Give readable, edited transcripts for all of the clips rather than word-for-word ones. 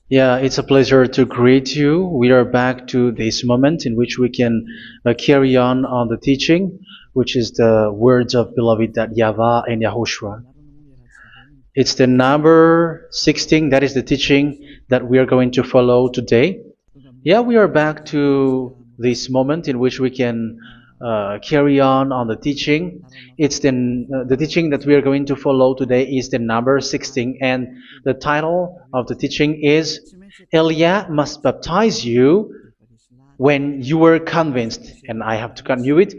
Yeah, it's a pleasure to greet you. We are back to this moment in which we can carry on the teaching, which is the words of beloved that YAHVAH and YAHOSHUA. It's the number 16, that is the teaching that we are going to follow today. Yeah, we are back to this moment in which we can carry on the teaching. It's the teaching that we are going to follow today is the number 16, and the title of the teaching is Elia must baptize you when you were convinced, and I have to continue it,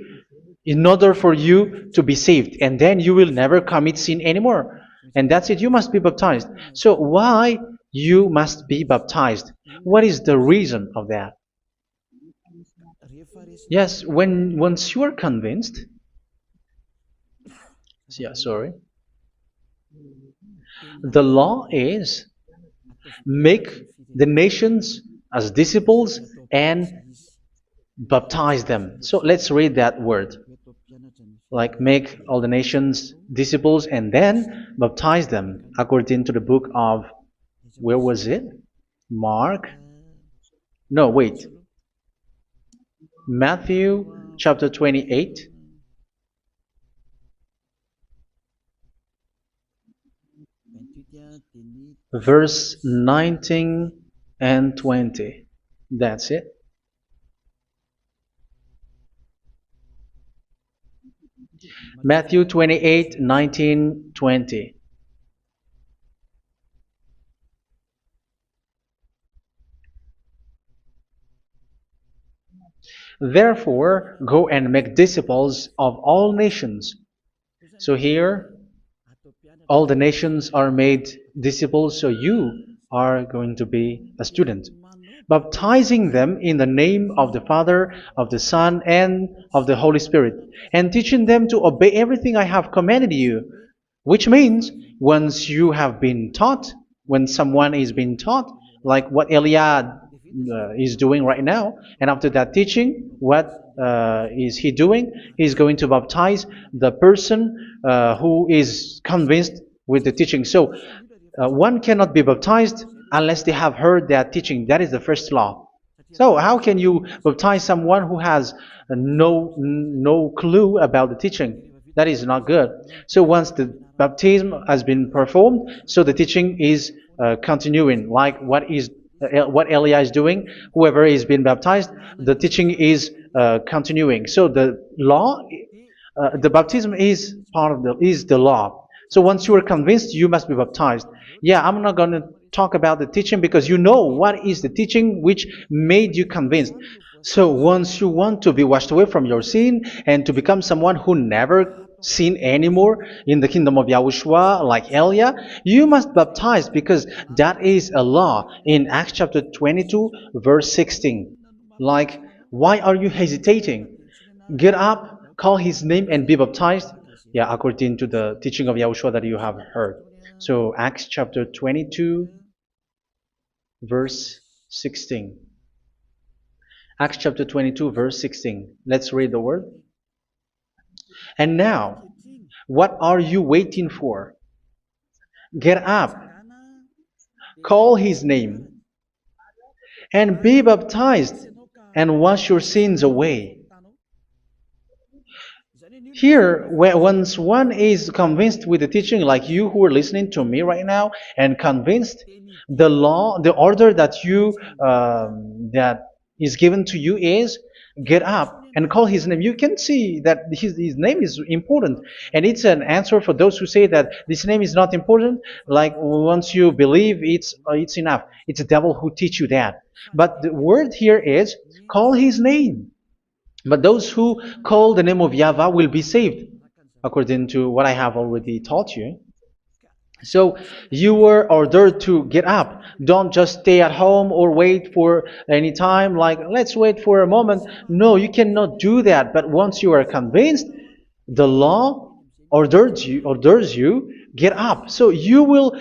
in order for you to be saved, and then you will never commit sin anymore. And that's it, you must be baptized. So why you must be baptized? What is the reason of that? Yes, when once you are convinced, yeah, sorry, the law is make the nations as disciples and baptize them. So let's read that word. Like make all the nations disciples and then baptize them according to the book of, where was it? Mark? No, wait. Matthew chapter 28. Verse 19 and 20. That's it. Matthew 28, 19, 20. Therefore, go and make disciples of all nations. So here, all the nations are made disciples, so you are going to be a student. Baptizing them in the name of the Father, of the Son, and of the Holy Spirit, and teaching them to obey everything I have commanded you. Which means, once you have been taught, when someone is being taught, like what Elia is doing right now, and after that teaching, what is he doing? He's going to baptize the person who is convinced with the teaching. So one cannot be baptized unless they have heard that teaching. That is the first law. So how can you baptize someone who has no clue about the teaching? That is not good. So once the baptism has been performed, so the teaching is continuing, like what Elia is doing. Whoever is being baptized, the teaching is continuing. So the law, the baptism is part of the law. So once you are convinced, you must be baptized. Yeah, I'm not going to talk about the teaching because you know what is the teaching which made you convinced. So once you want to be washed away from your sin and to become someone who never sin anymore in the kingdom of Yahushua, like Elia, you must baptize because that is a law in Acts chapter 22, verse 16. Like, why are you hesitating? Get up, call his name, and be baptized. Yeah, according to the teaching of Yahushua that you have heard. So Acts chapter 22, verse 16. Acts chapter 22, verse 16. Let's read the word. And now, what are you waiting for? Get up, call his name, and be baptized, and wash your sins away. Here, once one is convinced with the teaching, like you who are listening to me right now, and convinced, the law, the order that that is given to you is get up and call his name. You can see that his name is important, and it's an answer for those who say that this name is not important. Like once you believe, it's enough. It's the devil who teach you that. But the word here is call his name. But those who call the name of YAHVAH will be saved, according to what I have already taught you. So you were ordered to get up. Don't just stay at home or wait for any time, like let's wait for a moment. No, you cannot do that. But once you are convinced, the law orders you get up. So you will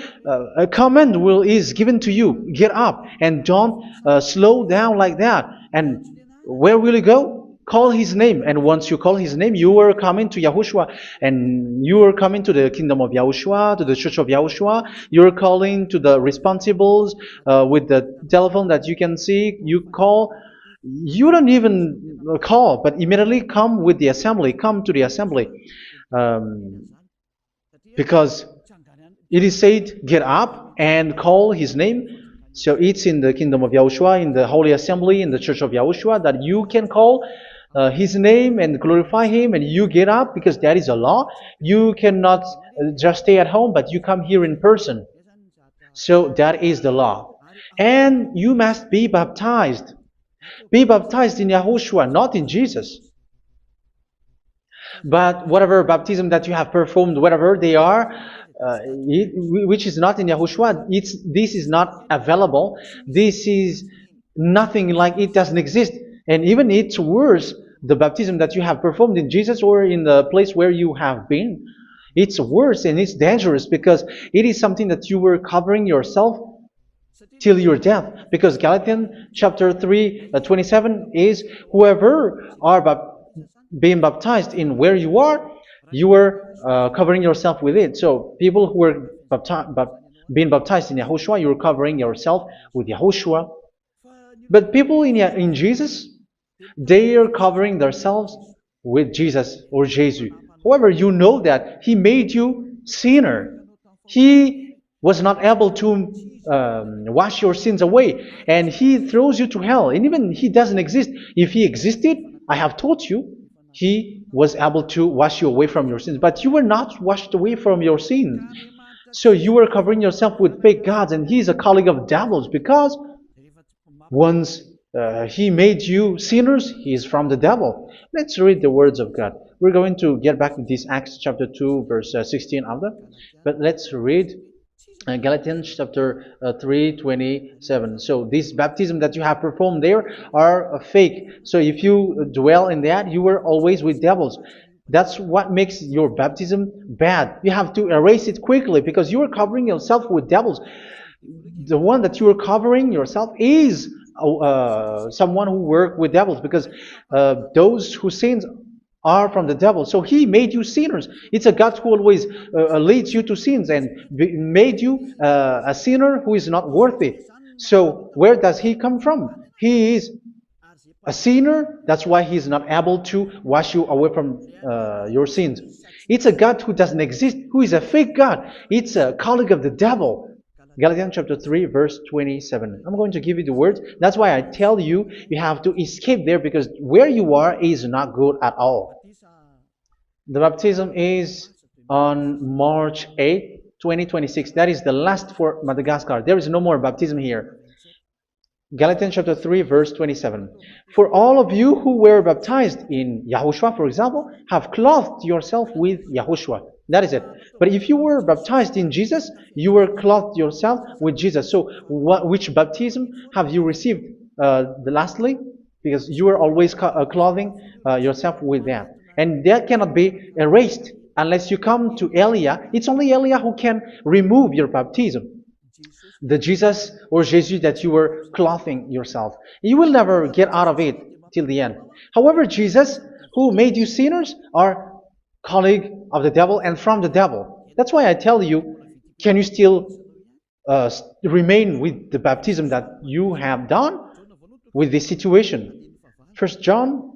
a command is given to you, get up, and don't slow down like that. And where will you go? call his name. And once you call his name, you are coming to Yahushua. And you are coming to the kingdom of Yahushua, to the church of Yahushua. You're calling to the responsibles with the telephone that you can see. You call. You don't even call, but immediately come with the assembly. Come to the assembly. Um, because it is said, get up and call his name. So it's in the kingdom of Yahushua, in the holy assembly, in the church of Yahushua, that you can call his name and glorify him, and you get up because that is a law. You cannot just stay at home, but you come here in person. So that is the law. And you must be baptized. Be baptized in Yahushua, not in Jesus. But whatever baptism that you have performed, whatever they are, which is not in Yahushua, this is not available. This is nothing, like it doesn't exist. And even it's worse, the baptism that you have performed in Jesus or in the place where you have been. It's worse and it's dangerous because it is something that you were covering yourself till your death. Because Galatians chapter 3, 27 is, whoever are being baptized in where you are covering yourself with it. So people who were being baptized in Yahushua, you're covering yourself with Yahushua. But people in Jesus, they are covering themselves with Jesus or Jesus. However, you know that he made you sinner. He was not able to wash your sins away, and he throws you to hell. And even he doesn't exist. If he existed, I have told you, he was able to wash you away from your sins. But you were not washed away from your sins. So you were covering yourself with fake gods, and he is a colleague of devils, because once he made you sinners, he is from the devil. Let's read the words of God. We're going to get back to this Acts chapter 2, verse 16 after. But let's read Galatians chapter 3, 27. So this baptism that you have performed there are fake. So if you dwell in that, you were always with devils. That's what makes your baptism bad. You have to erase it quickly because you are covering yourself with devils. The one that you are covering yourself is someone who worked with devils, because those who sins are from the devil. So he made you sinners. It's a God who always leads you to sins and made you a sinner who is not worthy. So where does he come from? He is a sinner. That's why he is not able to wash you away from your sins. It's a God who doesn't exist, who is a fake God. It's a colleague of the devil. Galatians chapter 3, verse 27. I'm going to give you the words. That's why I tell you, you have to escape there, because where you are is not good at all. The baptism is on March 8, 2026. That is the last for Madagascar. There is no more baptism here. Galatians chapter 3, verse 27. For all of you who were baptized in Yahushua, for example, have clothed yourself with Yahushua. That is it. But if you were baptized in Jesus, you were clothed yourself with Jesus. So which baptism have you received lastly? Because you are always clothing yourself with that. And that cannot be erased unless you come to Elia. It's only Elia who can remove your baptism. The Jesus or Jesus that you were clothing yourself. You will never get out of it till the end. However, Jesus, who made you sinners, are colleague of the devil and from the devil. That's why I tell you, can you still remain with the baptism that you have done with this situation? First John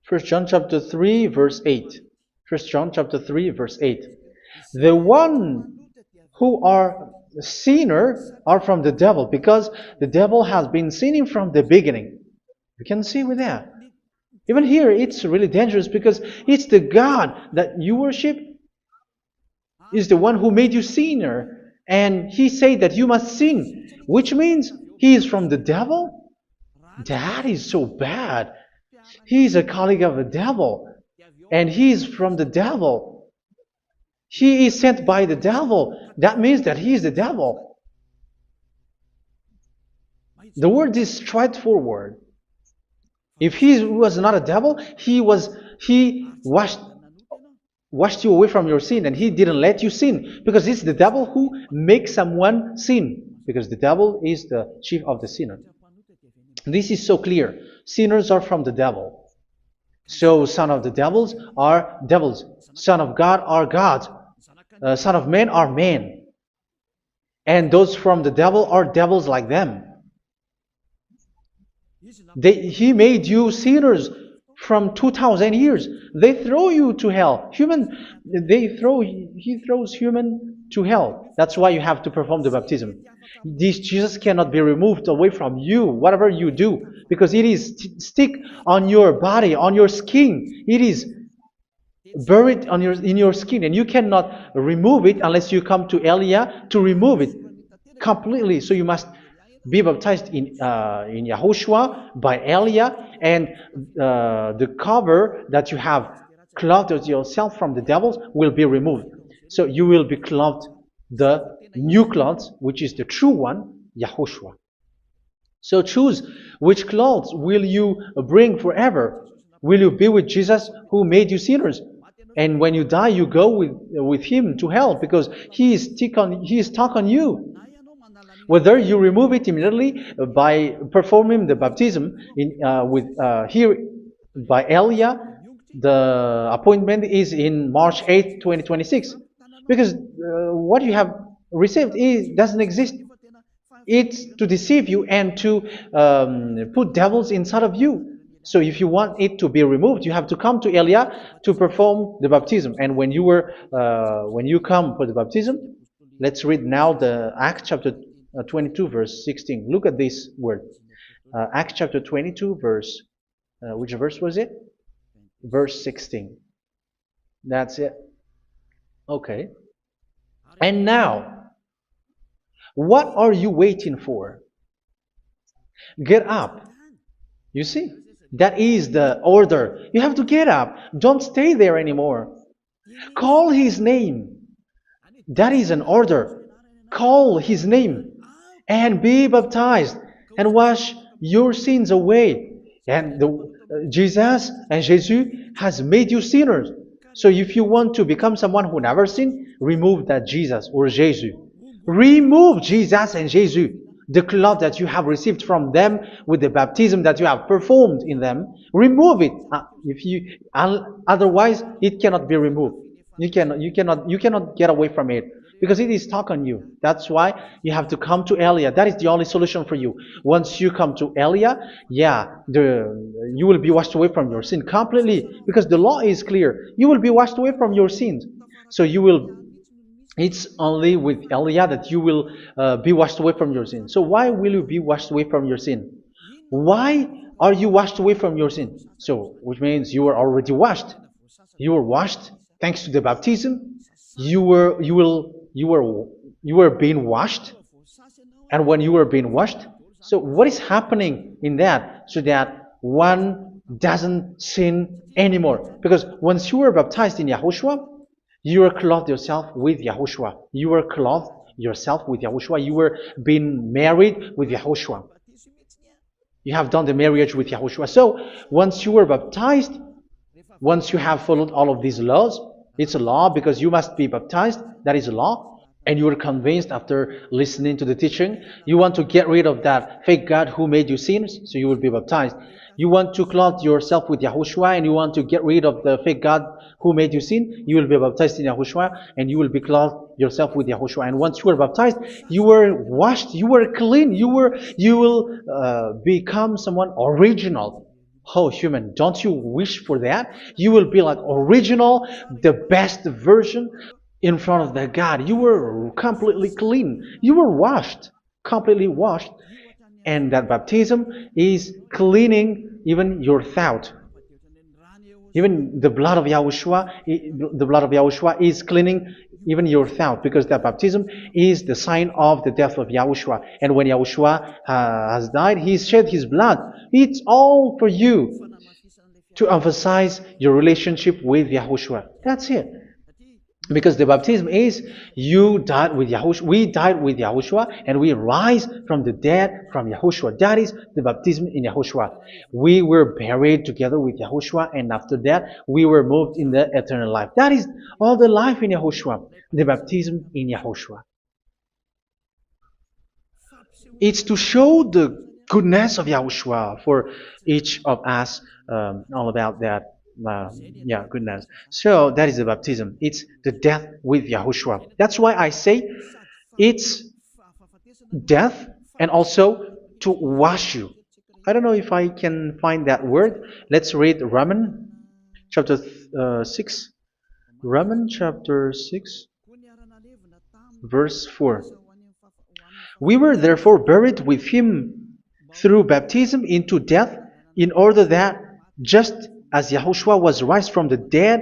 chapter 3, verse 8. First John chapter 3, verse 8. The one who are sinner are from the devil, because the devil has been sinning from the beginning. You can see with that. Even here, it's really dangerous, because it's the God that you worship is the one who made you sinner. And he said that you must sin, which means he is from the devil. That is so bad. He is a colleague of the devil. And he is from the devil. He is sent by the devil. That means that he is the devil. The word is straightforward. If he was not a devil, he washed you away from your sin, and he didn't let you sin, because it's the devil who makes someone sin, because the devil is the chief of the sinner. This is so clear. Sinners are from the devil. So son of the devils are devils. Son of God are God. Son of men are men. And those from the devil are devils like them. He made you sinners from 2000 years. They throw you to hell. He throws human to hell. That's why you have to perform the baptism. This Jesus cannot be removed away from you, whatever you do, because it is stick on your body, on your skin. It is buried in your skin, and you cannot remove it unless you come to Elia to remove it completely. So you must be baptized in Yahushua by Elia, and the cover that you have clothed yourself from the devils will be removed. So you will be clothed the new clothes, which is the true one, Yahushua. So choose which clothes will you bring forever. Will you be with Jesus who made you sinners? And when you die, you go with him to hell because he is stuck on you. Whether you remove it immediately by performing the baptism here by Elia, the appointment is in March 8, 2026. Because what you have received doesn't exist. It's to deceive you and to put devils inside of you. So if you want it to be removed, you have to come to Elia to perform the baptism. And when you come for the baptism, let's read now the Acts chapter 22 verse 16. Look at this word. Acts chapter 22 verse, which verse was it? Verse 16. That's it. Okay. And now, what are you waiting for? Get up. You see, that is the order. You have to get up. Don't stay there anymore. Call his name. That is an order. Call his name and be baptized and wash your sins away. And Jesus has made you sinners. So if you want to become someone who never sinned, remove that Jesus or Jesus. Remove Jesus and Jesus, the cloth that you have received from them with the baptism that you have performed in them. Remove it. Otherwise, it cannot be removed. You cannot get away from it because it is stuck on you. That's why you have to come to Elia. That is the only solution for you. Once you come to Elia, you will be washed away from your sin completely because the law is clear. You will be washed away from your sins. So it's only with Elia that you will be washed away from your sin. So why will you be washed away from your sin? Why are you washed away from your sin? So, which means you were already washed. You were washed thanks to the baptism. You were being washed, and when you were being washed, so what is happening in that? So that one doesn't sin anymore. Because once you were baptized in Yahushua, you were clothed yourself with Yahushua. You were clothed yourself with Yahushua. You were being married with Yahushua. You have done the marriage with Yahushua. So once you were baptized, once you have followed all of these laws, it's a law because you must be baptized. That is a law. And you are convinced after listening to the teaching, you want to get rid of that fake God who made you sinners, so you will be baptized. You want to clothe yourself with Yahushua and you want to get rid of the fake God who made you sin, you will be baptized in Yahushua and you will be clothed yourself with Yahushua. And once you are baptized, you were washed, you were clean, you will become someone original. Oh, human, don't you wish for that? You will be like original, the best version in front of the God. You were completely clean. You were washed, completely washed. And that baptism is cleaning even your thought. Even the blood of Yahushua is cleaning even your thought, because that baptism is the sign of the death of Yahushua. And when Yahushua has died, he shed his blood. It's all for you to emphasize your relationship with Yahushua. That's it. Because the baptism is you died with Yahushua, we died with Yahushua, and we rise from the dead from Yahushua. That is the baptism in Yahushua. We were buried together with Yahushua, and after that we were moved in the eternal life. That is all the life in Yahushua, the baptism in Yahushua. It's to show goodness of Yahushua for each of us, all about that. Yeah, goodness. So that is the baptism. It's the death with Yahushua. That's why I say it's death and also to wash you. I don't know if I can find that word. Let's read Romans chapter 6. Romans chapter 6, verse 4. We were therefore buried with him through baptism into death, in order that, just as Yahushua was raised from the dead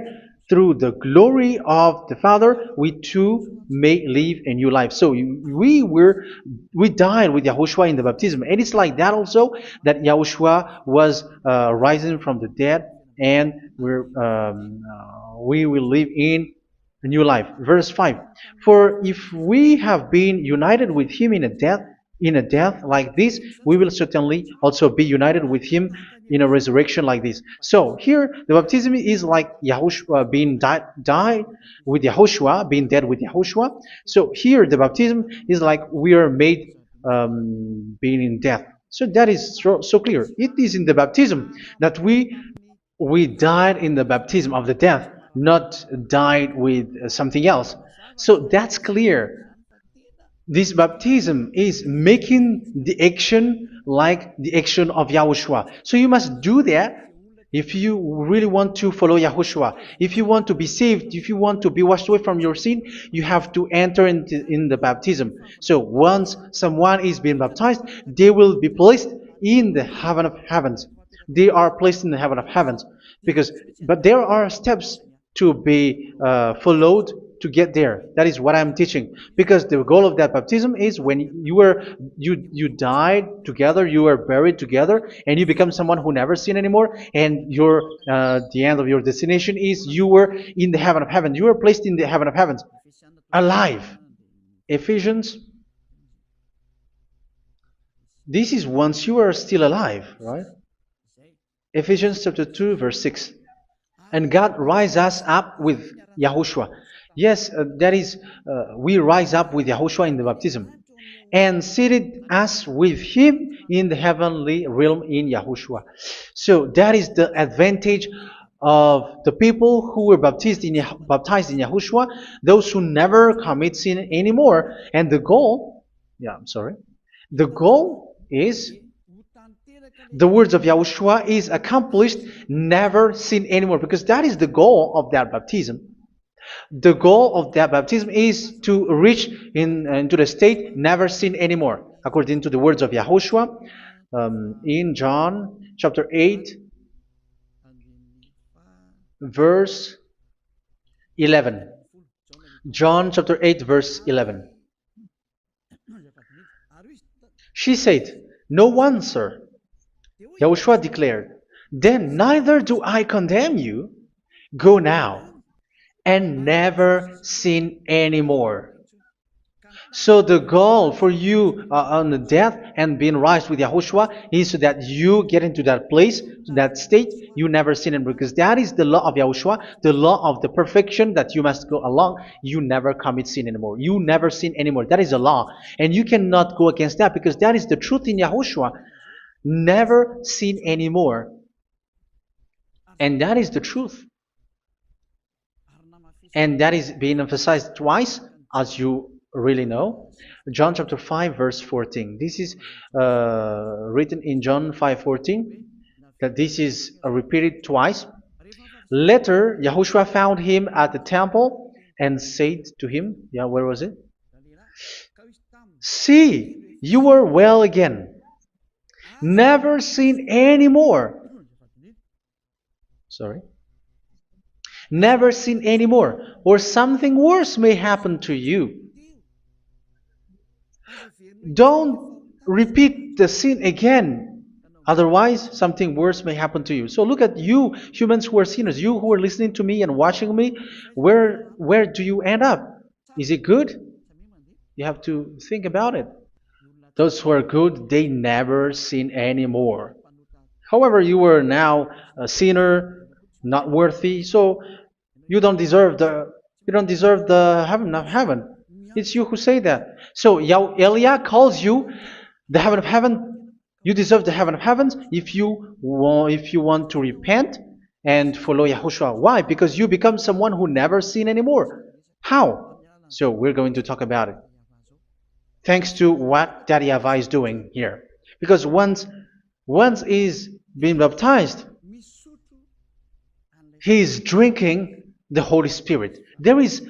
through the glory of the Father, we too may live a new life. So we died with Yahushua in the baptism, and it's like that also that Yahushua was rising from the dead, and we will live in a new life. Verse 5. For if we have been united with him in a death like this, we will certainly also be united with him in a resurrection like this. So here the baptism is like Yahushua being died with Yahushua, being dead with Yahushua. So here the baptism is like we are made being in death. So that is so clear. It is in the baptism that we died in the baptism of the death, not died with something else. So that's clear. This baptism is making the action like the action of Yahushua. So you must do that if you really want to follow Yahushua. If you want to be saved, if you want to be washed away from your sin, you have to enter in the baptism. So once someone is being baptized, they will be placed in the heaven of heavens. They are placed in the heaven of heavens but there are steps to be followed to get there. That is what I'm teaching. Because the goal of that baptism is when you died together, you were buried together, and you become someone who never sin anymore. And the end of your destination is you were in the heaven of heaven. You were placed in the heaven of heavens, alive. Ephesians. This is once you are still alive, right? Ephesians chapter 2, verse 6. And God rise us up with Yahushua. Yes, that is, we rise up with Yahushua in the baptism. And seated us with him in the heavenly realm in Yahushua. So that is the advantage of the people who were baptized in Yahushua, those who never commit sin anymore. And the goal is the words of Yahushua is accomplished, never sin anymore, because that is the goal of that baptism. The goal of that baptism is to reach into the state never sin anymore, according to the words of Yahushua in John chapter 8, verse 11. John chapter 8, verse 11. She said, "No one, sir." Yahushua declared, "Then neither do I condemn you. Go now and never sin anymore." So the goal for you on the death and being raised with Yahushua is so that you get into that place, to that state, you never sin anymore. Because that is the law of Yahushua, the law of the perfection that you must go along. You never commit sin anymore. You never sin anymore. That is a law. And you cannot go against that because that is the truth in Yahushua. Never sin anymore. And that is the truth. And that is being emphasized twice, as you really know. John chapter 5, verse 14. This is written in John 5:14, that this is repeated twice. Later, Yahushua found him at the temple and said to him, where was it? "See, you are well again. Never sin anymore." Sorry. Never sin anymore, or something worse may happen to you. Don't repeat the sin again. Otherwise, something worse may happen to you. So look at you, humans who are sinners, you who are listening to me and watching me. Where do you end up? Is it good? You have to think about it. Those who are good, they never sin anymore. However, you are now a sinner, not worthy, so you don't deserve the heaven of heaven. It's you who say that. So Eliah calls you the heaven of heaven You deserve the heaven of heavens if you want to repent and follow Yahushua. Why? Because you become someone who never sin anymore. How? So we're going to talk about it. Thanks to what Daddy YAHVAH is doing here. Because once he's been baptized, he is drinking the Holy Spirit. There is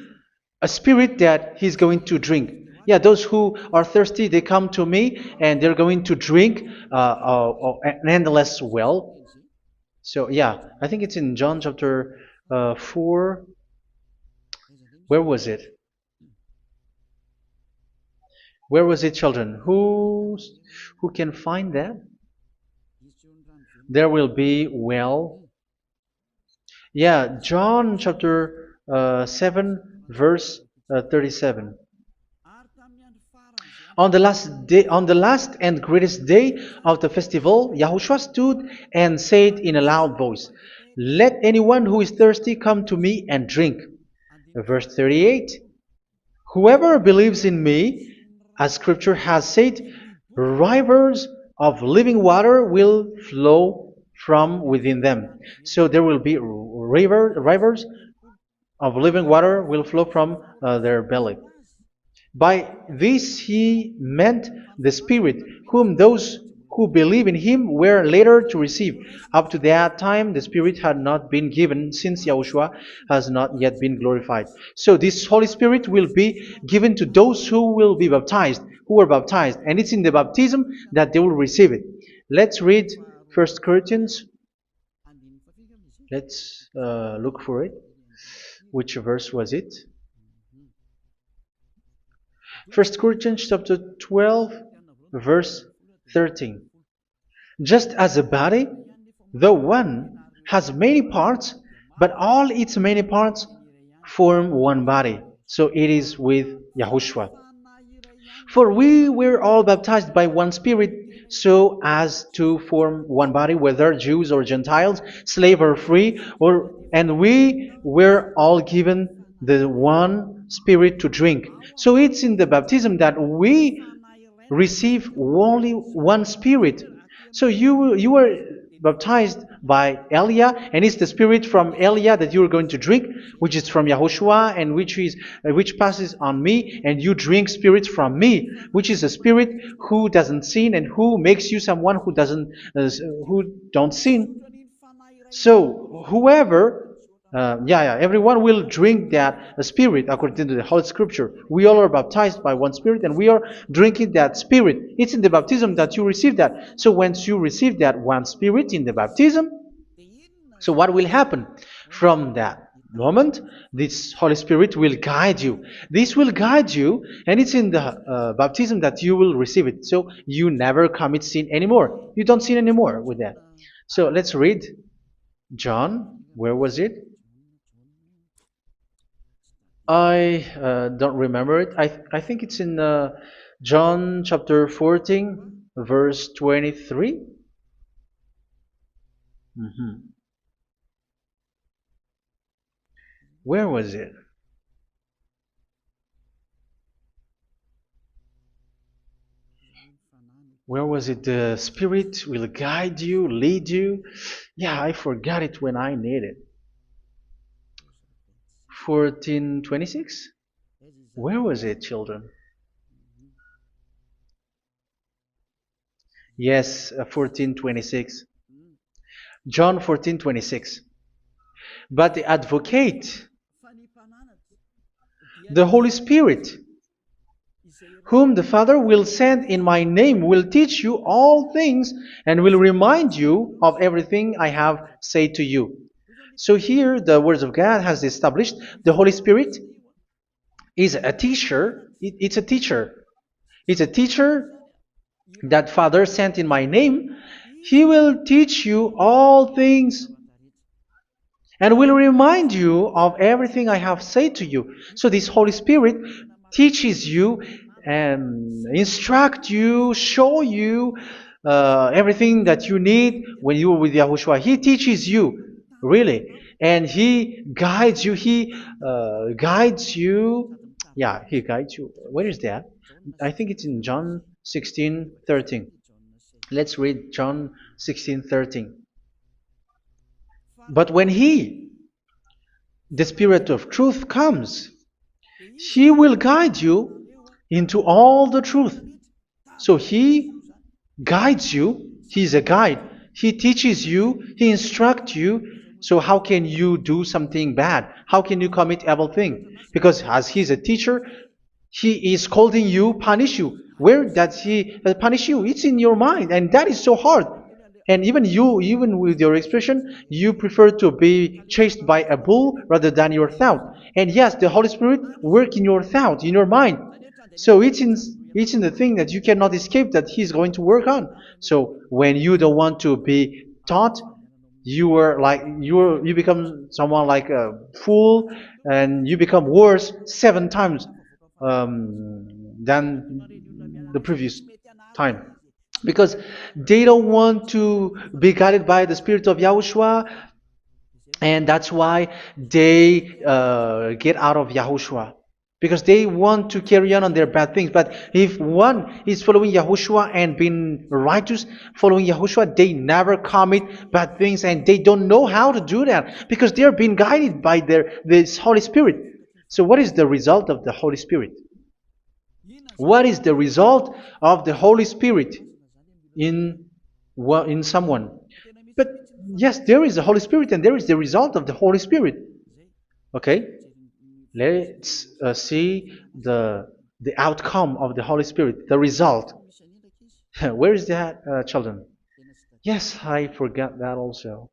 a spirit that he's going to drink. Yeah, those who are thirsty, they come to me and they're going to drink an endless well. So, yeah, I think it's in John chapter 4. Where was it? Where was it, children? Who can find that? There will be well. Yeah, John chapter 7, verse 37. On the last and greatest day of the festival, Yahushua stood and said in a loud voice, "Let anyone who is thirsty come to me and drink." Verse 38, "Whoever believes in me, as Scripture has said, rivers of living water will flow from within them." So there will be rivers of living water will flow from their belly. By this he meant the Spirit, whom those who believe in him were later to receive. Up to that time, the Spirit had not been given, since Yahushua has not yet been glorified. So this Holy Spirit will be given to those who will be baptized, who are baptized, and it's in the baptism that they will receive it. Let's read 1 Corinthians. Let's look for it. Which verse was it? 1 Corinthians chapter 12, verse 13. Just as a body, though one, has many parts, but all its many parts form one body. So it is with Yahushua. For we were all baptized by one Spirit, so as to form one body, whether Jews or Gentiles, slave or free, and we were all given the one Spirit to drink. So it's in the baptism that we receive only one Spirit. So you were baptized by Elia, and it's the Spirit from Elia that you are going to drink, which is from Yahushua, and which passes on me, and you drink Spirit from me, which is a Spirit who doesn't sin and who makes you someone who don't sin. So whoever everyone will drink that Spirit according to the Holy Scripture. We all are baptized by one Spirit, and we are drinking that Spirit. It's in the baptism that you receive that. So once you receive that one Spirit in the baptism, so what will happen? From that moment, this Holy Spirit will guide you. This will guide you, and it's in the baptism that you will receive it. So you never commit sin anymore. You don't sin anymore with that. So let's read John. Where was it? I don't remember it. I think it's in John chapter 14, verse 23. Mhm. Where was it? Where was it? The Spirit will guide you, lead you. Yeah, I forgot it when I need it. 14:26? Where was it, children? Yes, 14:26. John 14:26. But the advocate, the Holy Spirit, whom the Father will send in my name, will teach you all things and will remind you of everything I have said to you. So here the words of God has established the Holy Spirit is a teacher. It's a teacher. It's a teacher that Father sent in my name. He will teach you all things and will remind you of everything I have said to you. So this Holy Spirit teaches you and instruct you, show you everything that you need when you are with Yahushua. He teaches you, really, and He guides you. He guides you. Yeah, He guides you. Where is that? I think it's in John 16:13. Let's read John 16:13. But when He, the Spirit of truth, comes, He will guide you into all the truth. So He guides you. He's a guide. He teaches you. He instructs you. So how can you do something bad? How can you commit evil thing? Because as He's a teacher, He is scolding you, punish you. Where does He punish you? It's in your mind, and that is so hard. And even you, even with your expression, you prefer to be chased by a bull rather than your thought. And yes, the Holy Spirit work in your thought, in your mind. So it's in the thing that you cannot escape that He's going to work on. So when you don't want to be taught, you become someone like a fool, and you become worse 7 times than the previous time, because they don't want to be guided by the Spirit of Yahushua, and that's why they get out of Yahushua, because they want to carry on their bad things. But if one is following Yahushua and being righteous, following Yahushua, they never commit bad things, and they don't know how to do that because they are being guided by this Holy Spirit. So what is the result of the Holy Spirit? What is the result of the Holy Spirit in in someone? But yes, there is the Holy Spirit, and there is the result of the Holy Spirit. Okay, let's see the outcome of the Holy Spirit, the result. Where is that, children? Yes, I forgot that also.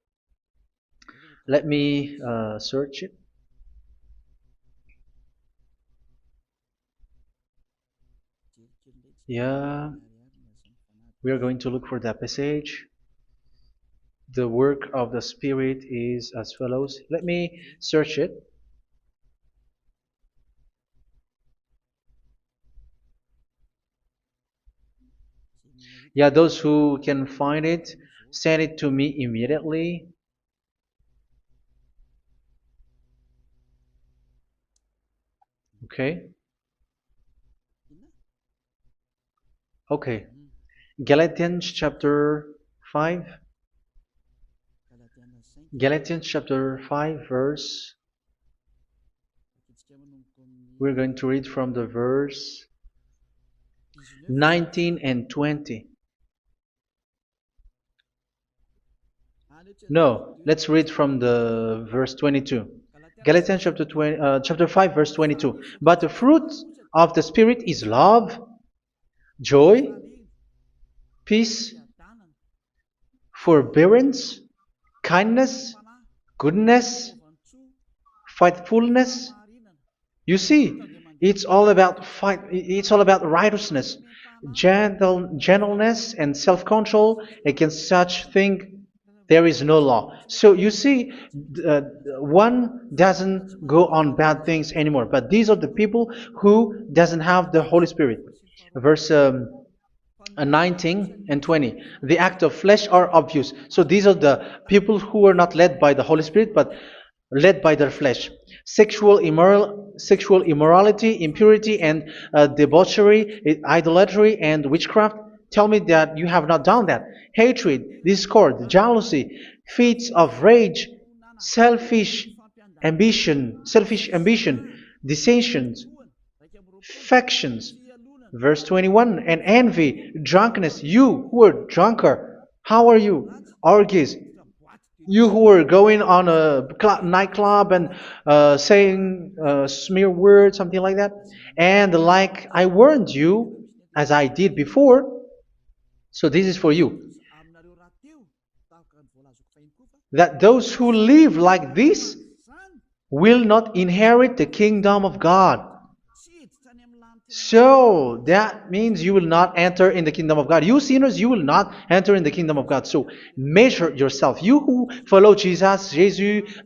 Let me search it. Yeah, we are going to look for that passage. The work of the Spirit is as follows. Let me search it. Yeah, those who can find it, send it to me immediately. Okay. Okay. Galatians chapter 5. Galatians chapter 5 verse. We're going to read from the verse 19 and 20. No, let's read from the verse 22. Galatians chapter 5 verse 22. But the fruit of the Spirit is love, joy, peace, forbearance, kindness, goodness, faithfulness. You see, it's all about righteousness, gentleness, and self-control. Against such thing there is no law. So you see, uh, one doesn't go on bad things anymore. But these are the people who doesn't have the Holy Spirit. Verse 19 and 20. The act of flesh are obvious. So these are the people who are not led by the Holy Spirit, but led by their flesh. Sexual immorality, impurity, and debauchery, idolatry, and witchcraft. Tell me that you have not done that. Hatred, discord, jealousy, fits of rage, selfish ambition, dissensions, factions. Verse 21, and envy, drunkenness. You who are drunkard, how are you? Orgies. You who are going on a nightclub and saying smear words, something like that. And like I warned you, as I did before, so this is for you, that those who live like this will not inherit the kingdom of God. So that means you will not enter in the kingdom of God. You sinners, you will not enter in the kingdom of God. So measure yourself. You who follow Jesus,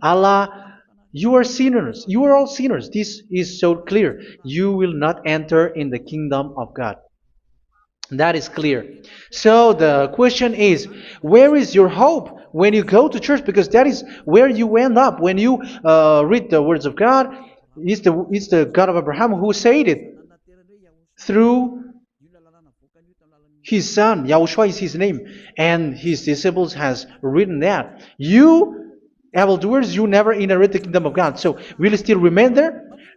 Allah, you are sinners. You are all sinners. This is so clear. You will not enter in the kingdom of God. That is clear. So the question is, where is your hope when you go to church? Because that is where you end up when you read the words of God. It's the God of Abraham who said it through His son, Yahushua is his name, and his disciples has written that. You, evildoers, you never inherit the kingdom of God. So will you still remain there?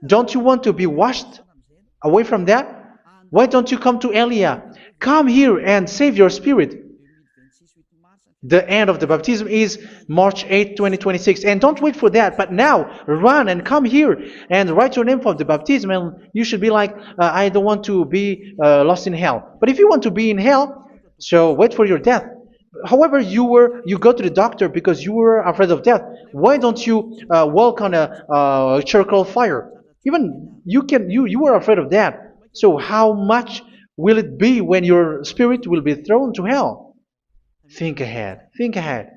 Don't you want to be washed away from that? Why don't you come to Elia? Come here and save your spirit. The end of the baptism is March 8, 2026. And don't wait for that, but now run and come here and write your name for the baptism. And you should be like, I don't want to be lost in hell. But if you want to be in hell, so wait for your death. However, you go to the doctor because you were afraid of death. Why don't you walk on a charcoal fire? Even you were afraid of that. So how much will it be when your spirit will be thrown to hell? Think ahead. Think ahead.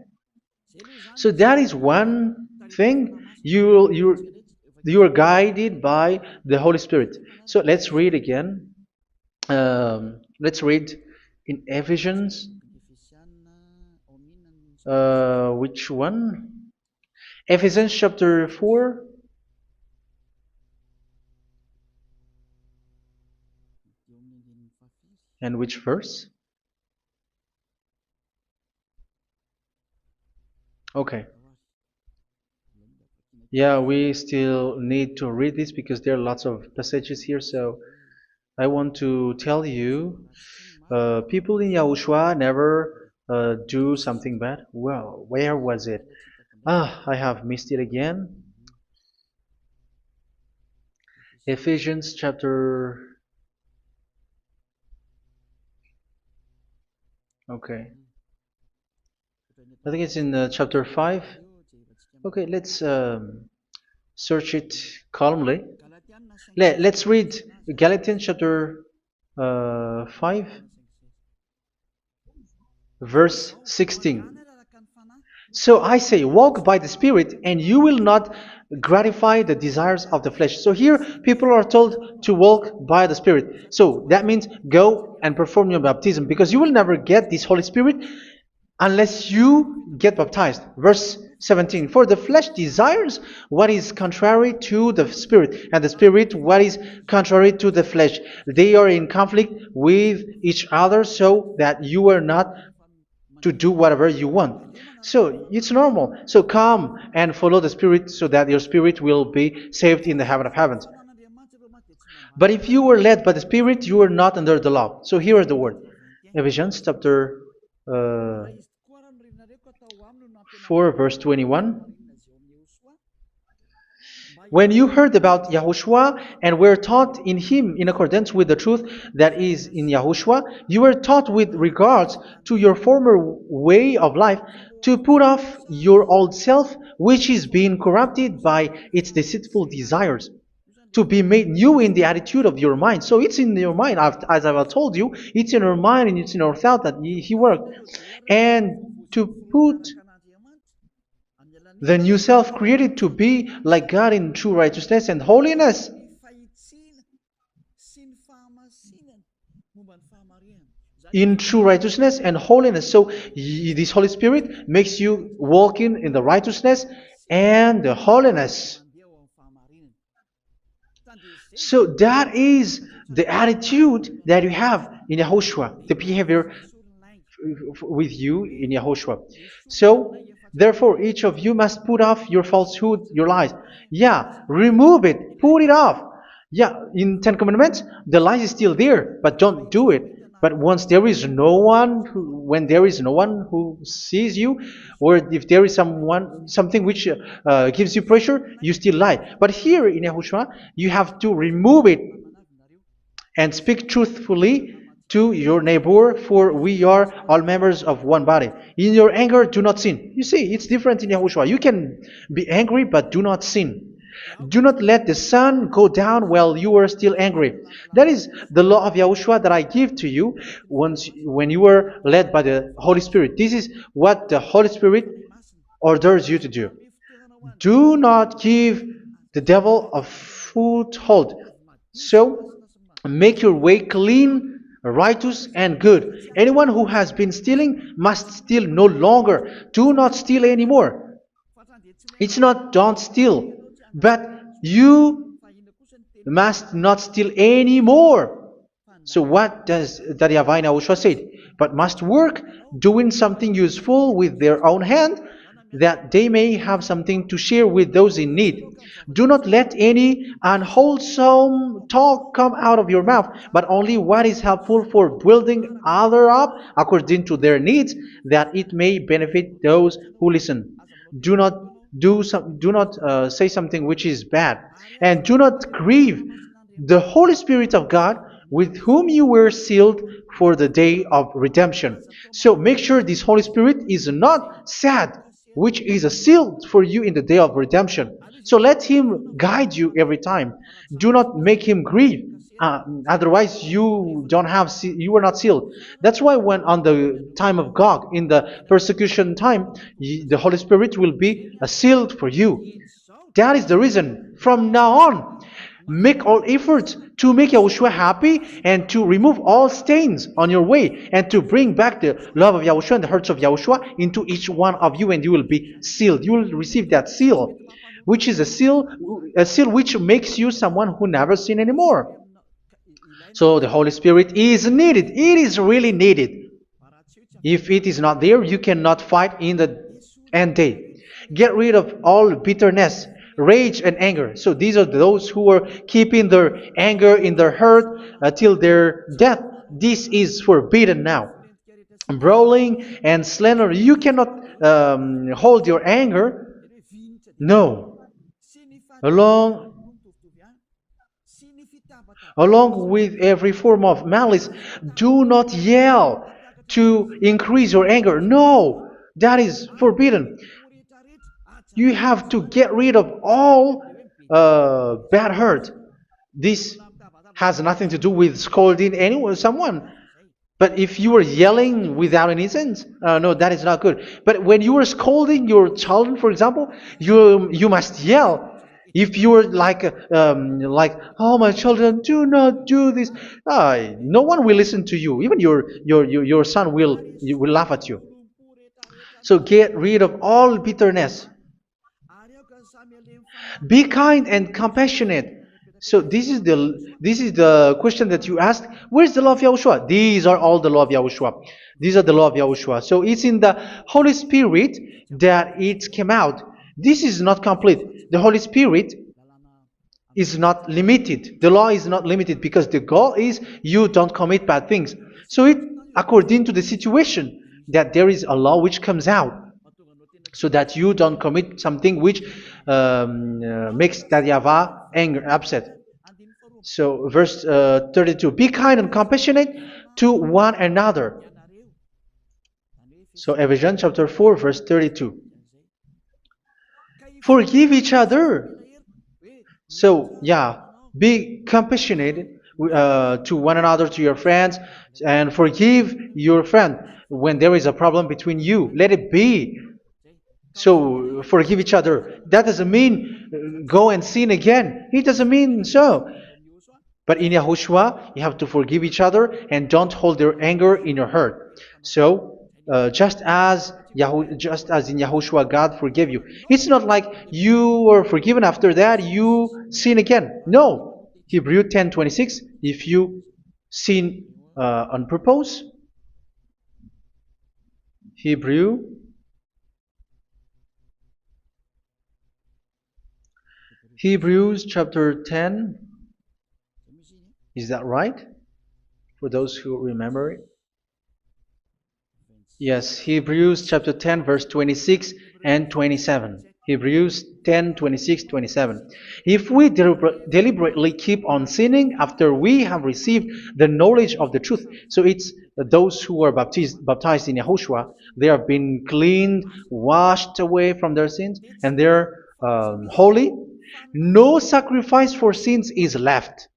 So that is one thing. You are guided by the Holy Spirit. So let's read again. Let's read in Ephesians. Which one? Ephesians chapter 4. And which verse? Okay. Yeah, we still need to read this because there are lots of passages here. So I want to tell you, people in Yahushua never do something bad. Well, where was it? I have missed it again. Ephesians chapter. Okay. I think it's in chapter 5. Okay, let's search it calmly. Let's read Galatians chapter 5, verse 16. So I say, walk by the Spirit, and you will not gratify the desires of the flesh. So here, people are told to walk by the Spirit. So that means go and perform your baptism, because you will never get this Holy Spirit unless you get baptized. Verse 17. For the flesh desires what is contrary to the Spirit, and the Spirit what is contrary to the flesh. They are in conflict with each other, so that you are not to do whatever you want. So it's normal. So come and follow the Spirit so that your spirit will be saved in the heaven of heavens. But if you were led by the Spirit, you are not under the law. So here is the word. Ephesians chapter 4 verse 21. When you heard about Yahushua and were taught in him in accordance with the truth that is in Yahushua, you were taught with regards to your former way of life to put off your old self, which is being corrupted by its deceitful desires, to be made new in the attitude of your mind. So it's in your mind, as I've told you, it's in your mind and it's in your thought that he worked. And to put the new self created to be like God in true righteousness and holiness. In true righteousness and holiness. So this Holy Spirit makes you walking in the righteousness and the holiness. So that is the attitude that you have in Yahushua, the behavior with you in Yahushua. So therefore, each of you must put off your falsehood, your lies. Yeah, remove it, put it off. Yeah, in Ten Commandments, the lie is still there, but don't do it. But once there is no one, when there is no one who sees you, or if there is something which gives you pressure, you still lie. But here in Yahushua, you have to remove it and speak truthfully to your neighbor, for we are all members of one body. In your anger, do not sin. You see, it's different in Yahushua. You can be angry, but do not sin. Do not let the sun go down while you are still angry. That is the law of Yahushua that I give to you when you were led by the Holy Spirit. This is what the Holy Spirit orders you to do. Do not give the devil a foothold. So, make your way clean, righteous, and good. Anyone who has been stealing must steal no longer. Do not steal anymore. It's not don't steal, but you must not steal anymore. So what does the YAHVAH YAHOSHUA say? But must work doing something useful with their own hand, that they may have something to share with those in need. Do not let any unwholesome talk come out of your mouth, but only what is helpful for building other up according to their needs, that it may benefit those who listen. Do not do not say something which is bad, and do not grieve the Holy Spirit of God, with whom you were sealed for the day of redemption. So make sure this Holy Spirit is not sad, which is a seal for you in the day of redemption. So let Him guide you every time. Do not make Him grieve. Otherwise, you were not sealed. That's why when on the time of God, in the persecution time, the Holy Spirit will be a sealed for you. That is the reason. From now on, make all efforts to make Yahushua happy and to remove all stains on your way and to bring back the love of Yahushua and the hearts of Yahushua into each one of you, and you will be sealed. You will receive that seal, which is a seal which makes you someone who never sin anymore. So the Holy Spirit is needed. It is really needed. If it is not there, you cannot fight in the end day. Get rid of all bitterness, rage, and anger. So these are those who are keeping their anger in their heart till their death. This is forbidden now. Brawling and slander. You cannot hold your anger. No. Along Along with every form of malice, do not yell to increase your anger. No, that is forbidden. You have to get rid of all bad hurt. This has nothing to do with scolding anyone, someone. But if you are yelling without any sense, no, that is not good. But when you are scolding your children, for example, you must yell. If you are like, oh my children, do not do this, no one will listen to you. Even your son will laugh at you. So get rid of all bitterness. Be kind and compassionate. So this is the question that you asked. Where's the law of Yahushua? These are all the law of Yahushua. These are the law of Yahushua. So it's in the Holy Spirit that it came out. This is not complete. The Holy Spirit is not limited. The law is not limited because the goal is you don't commit bad things. So it according to the situation that there is a law which comes out, so that you don't commit something which makes that YAHVAH anger, upset. So verse 32, be kind and compassionate to one another. So Ephesians chapter 4 verse 32. Forgive each other. So yeah, be compassionate to one another, to your friends, and forgive your friend when there is a problem between you. Let it be. So forgive each other. That doesn't mean go and sin again. It doesn't mean so. But in Yahushua, you have to forgive each other and don't hold your anger in your heart. So just as in Yahushua, God forgave you. It's not like you were forgiven after that you sin again. No. Hebrew 10:26. If you sin on purpose, Hebrews chapter 10. Is that right? For those who remember it? Yes, Hebrews chapter 10 verse 26 and 27. Hebrews 10, 26, 27. If we deliberately keep on sinning after we have received the knowledge of the truth, so it's those who are baptized in Yahushua, they have been cleaned, washed away from their sins, and they're holy. No sacrifice for sins is left,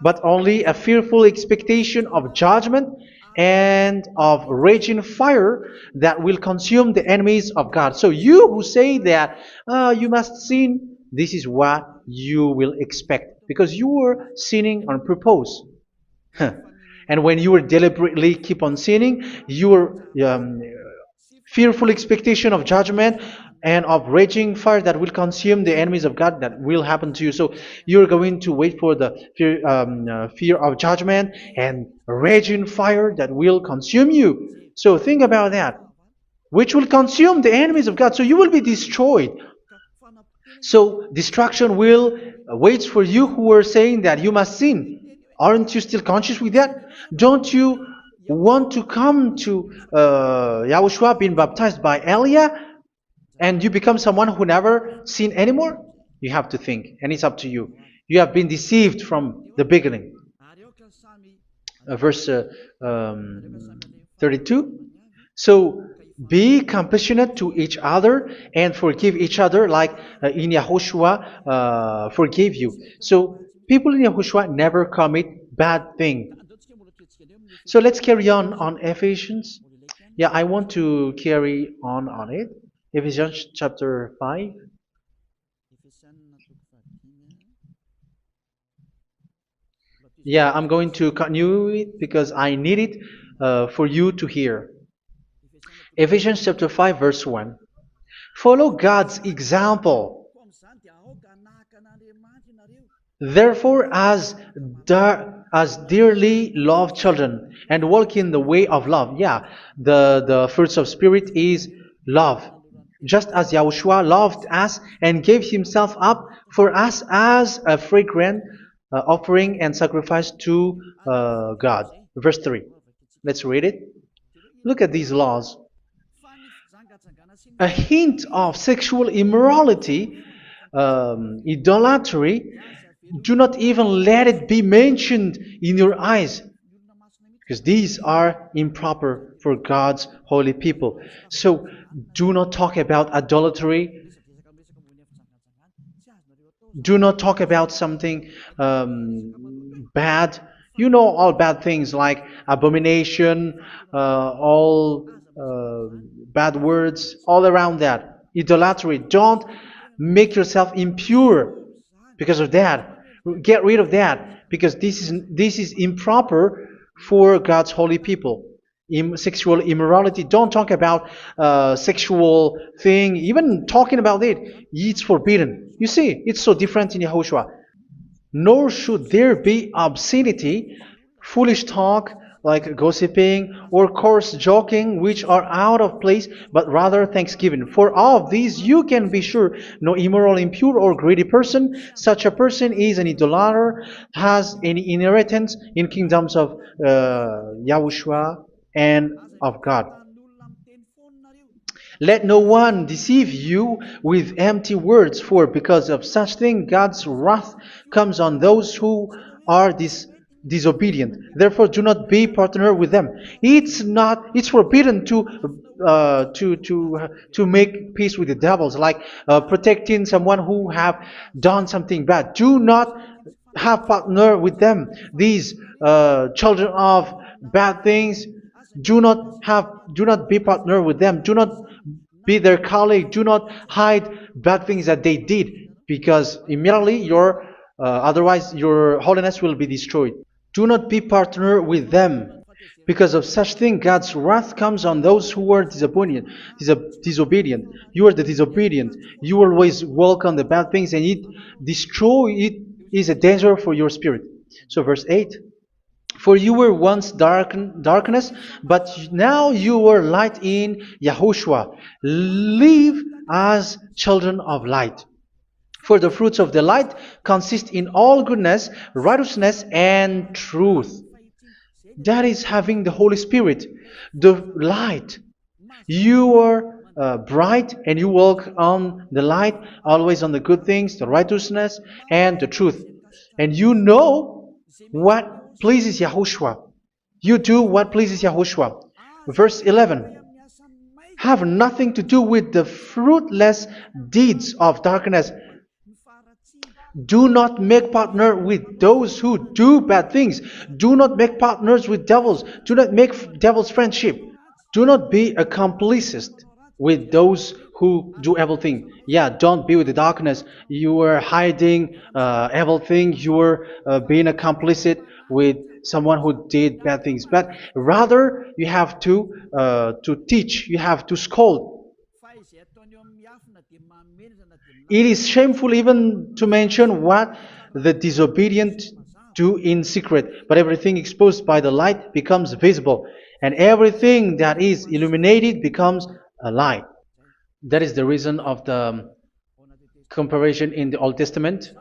but only a fearful expectation of judgment and of raging fire that will consume the enemies of God. So you who say that you must sin, this is what you will expect, because you were sinning on purpose. And when you were deliberately keep on sinning, your fearful expectation of judgment and of raging fire that will consume the enemies of God that will happen to you. So you're going to wait for the fear of judgment and raging fire that will consume you. So think about that, which will consume the enemies of God. So you will be destroyed. So destruction will wait for you who are saying that you must sin. Aren't you still conscious with that? Don't you want to come to Yahushua being baptized by Elia and you become someone who never sinned anymore? You have to think, and it's up to you. You have been deceived from the beginning. Verse 32. So be compassionate to each other and forgive each other like in Yahushua forgave you. So people in Yahushua never commit bad thing. So let's carry on Ephesians. Yeah, I want to carry on it. Ephesians chapter 5. Yeah, I'm going to continue it because I need it for you to hear. Ephesians chapter 5 verse 1. Follow God's example. Therefore, as dearly loved children, and walk in the way of love. Yeah, the fruits of spirit is love. Just as Yahushua loved us and gave himself up for us as a fragrant offering and sacrifice to God. Verse 3. Let's read it. Look at these laws. A hint of sexual immorality, idolatry, do not even let it be mentioned in your eyes, because these are improper for God's holy people. So do not talk about idolatry. Do not talk about something bad. You know all bad things like abomination, all bad words, all around that. Idolatry. Don't make yourself impure because of that. Get rid of that because this is improper for God's holy people. Sexual immorality. Don't talk about sexual thing. Even talking about it, it's forbidden. You see, it's so different in Yahushua. Nor should there be obscenity, foolish talk like gossiping or coarse joking, which are out of place, but rather thanksgiving. For of these you can be sure: no immoral, impure, or greedy person, such a person is an idolater, has any inheritance in kingdoms of Yahushua and of God. Let no one deceive you with empty words, for because of such thing God's wrath comes on those who are disobedient. Therefore, do not be partner with them. It's forbidden to make peace with the devils, like protecting someone who have done something bad. Do not have partner with them. These children of bad things, do not be partner with them. Do not be their colleague. Do not hide bad things that they did, because immediately otherwise your holiness will be destroyed. Do not be partner with them. Because of such thing, God's wrath comes on those who are disobedient. You are the disobedient. You always walk on the bad things, and it is a danger for your spirit. So verse 8. For you were once darkness, but now you are light in Yahushua. Live as children of light. For the fruits of the light consist in all goodness, righteousness, and truth. That is having the Holy Spirit, the light. You are bright and you walk on the light, always on the good things, the righteousness, and the truth. And you know what pleases Yahushua. You do what pleases Yahushua. Verse 11. Have nothing to do with the fruitless deeds of darkness. Do not make partner with those who do bad things. Do not make partners with devils. Do not make devils friendship. Do not be a complicit with those who do evil thing. Yeah, don't be with the darkness. You are hiding evil thing. You are being a complicit with someone who did bad things. But rather, you have to teach. You have to scold. It is shameful even to mention what the disobedient do in secret, but everything exposed by the light becomes visible, and everything that is illuminated becomes a light. That is the reason of the comparison in the Old Testament.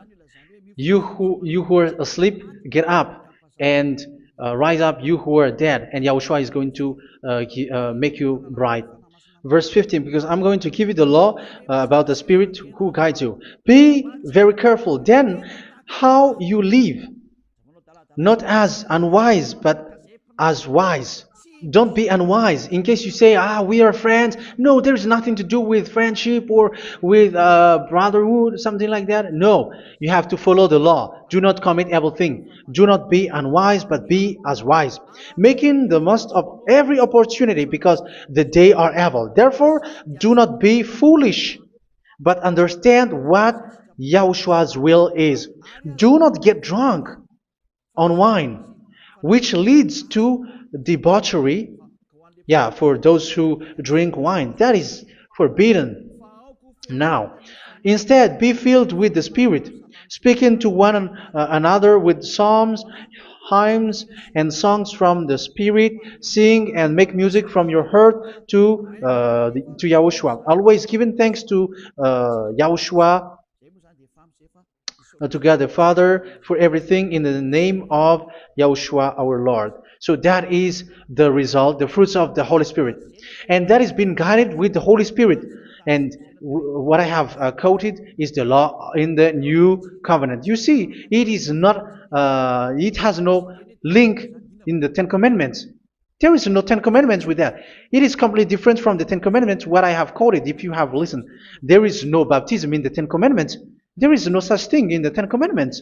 You who are asleep, get up and rise up, you who are dead, and Yahushua is going to make you bright. Verse 15, because I'm going to give you the law about the Spirit who guides you. Be very careful then how you live, not as unwise, but as wise. Don't be unwise. In case you say, we are friends. No, there's nothing to do with friendship or with brotherhood, something like that. No, you have to follow the law. Do not commit evil thing. Do not be unwise, but be as wise, making the most of every opportunity, because the day are evil. Therefore, do not be foolish, but understand what Yahushua's will is. Do not get drunk on wine, which leads to debauchery. Yeah, for those who drink wine, that is forbidden now. Instead, be filled with the Spirit, speaking to one another with psalms, hymns, and songs from the Spirit. Sing and make music from your heart to Yahushua. Always giving thanks to Yahushua, to God the Father, for everything in the name of Yahushua our Lord. So that is the result, the fruits of the Holy Spirit. And that is being guided with the Holy Spirit. And what I have quoted is the law in the new covenant. You see, it is not, it has no link in the Ten Commandments. There is no Ten Commandments with that. It is completely different from the Ten Commandments, what I have quoted, if you have listened. There is no baptism in the Ten Commandments. There is no such thing in the Ten Commandments.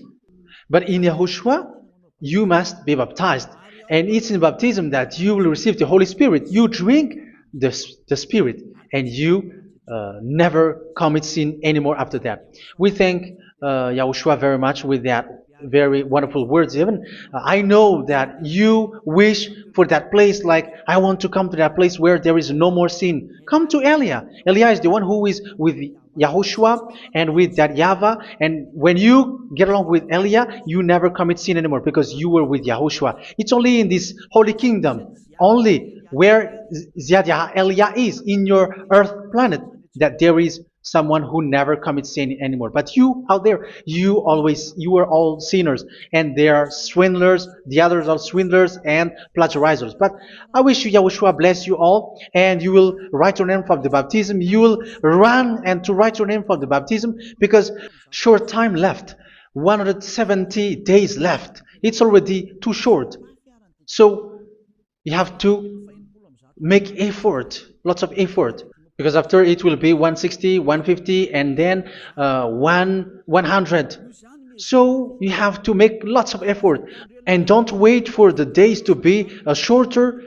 But in Yahushua, you must be baptized. And it's in baptism that you will receive the Holy Spirit. You drink the Spirit, and you never commit sin anymore after that. We thank Yahushua very much with that very wonderful words. Even I know that you wish for that place, like, I want to come to that place where there is no more sin. Come to Elia. Elia is the one who is with Yahushua and with that YAHVAH. And when you get along with Elia, you never commit sin anymore, because you were with Yahushua. It's only in this holy kingdom, only where Ziad Elia is, in your earth planet, that there is someone who never commits sin anymore. But you out there, you are all sinners, and they are swindlers. The others are swindlers and plagiarizers. But I wish you, Yahushua, bless you all, and you will write your name for the baptism. You will run and to write your name for the baptism, because short time left, 170 days left. It's already too short. So you have to make effort, lots of effort, because after it will be 160, 150, and then 100. So you have to make lots of effort, and don't wait for the days to be shorter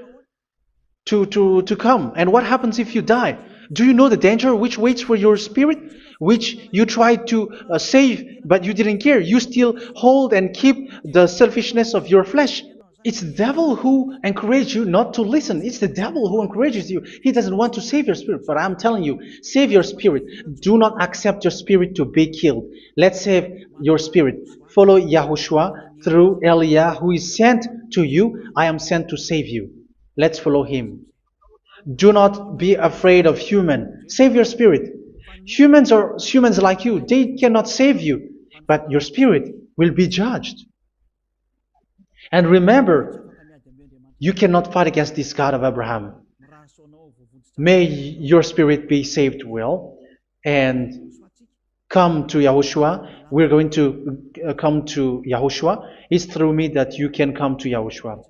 to come. And what happens if you die? Do you know the danger which waits for your spirit, which you tried to save, but you didn't care? You still hold and keep the selfishness of your flesh. It's the devil who encourages you not to listen. It's the devil who encourages you. He doesn't want to save your spirit. But I'm telling you, save your spirit. Do not accept your spirit to be killed. Let's save your spirit. Follow Yahushua through Elia, who is sent to you. I am sent to save you. Let's follow him. Do not be afraid of human. Save your spirit. Humans are humans like you. They cannot save you. But your spirit will be judged. And remember, you cannot fight against this God of Abraham. May your spirit be saved well, and come to Yahushua. We're going to come to Yahushua. It's through me that you can come to Yahushua.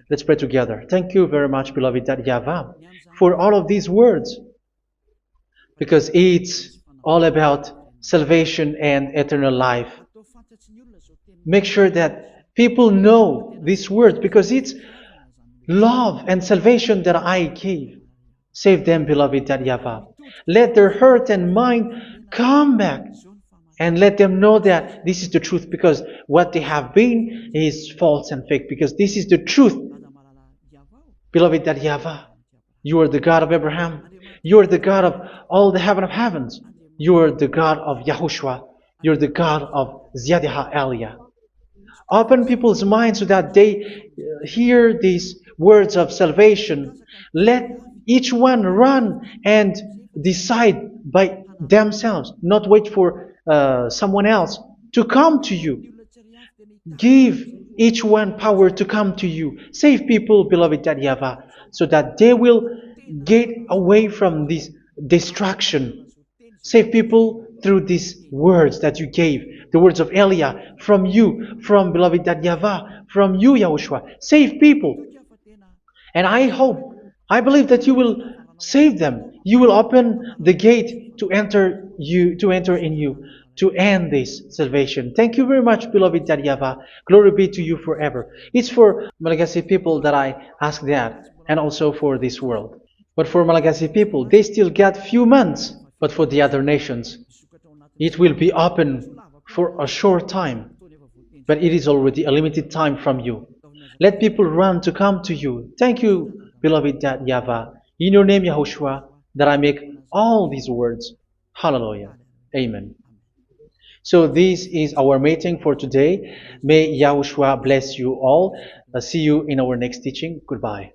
Let's pray together. Thank you very much, beloved YAHVAH, for all of these words, because it's all about salvation and eternal life. Make sure that people know these words, because it's love and salvation that I gave. Save them, beloved YAHVAH. Let their heart and mind come back, and let them know that this is the truth, because what they have been is false and fake, because this is the truth. Beloved YAHVAH, you are the God of Abraham. You are the God of all the heaven of heavens. You're the God of Yahushua. You're the God of Ziyadiha Aliyah. Open people's minds so that they hear these words of salvation. Let each one run and decide by themselves, not wait for someone else to come to you. Give each one power to come to you. Save people, beloved YAHVAH, so that they will get away from this distraction. Save people through these words that you gave, the words of Elia, from you, from beloved YAHVAH, from you, Yahushua. Save people. And I believe that you will save them. You will open the gate to enter in you, to end this salvation. Thank you very much, beloved YAHVAH. Glory be to you forever. It's for Malagasy people that I ask that, and also for this world. But for Malagasy people, they still got few months. But for the other nations, it will be open for a short time. But it is already a limited time from you. Let people run to come to you. Thank you, beloved YAHVAH. In your name, Yahushua, that I make all these words. Hallelujah. Amen. So this is our meeting for today. May Yahushua bless you all. See you in our next teaching. Goodbye.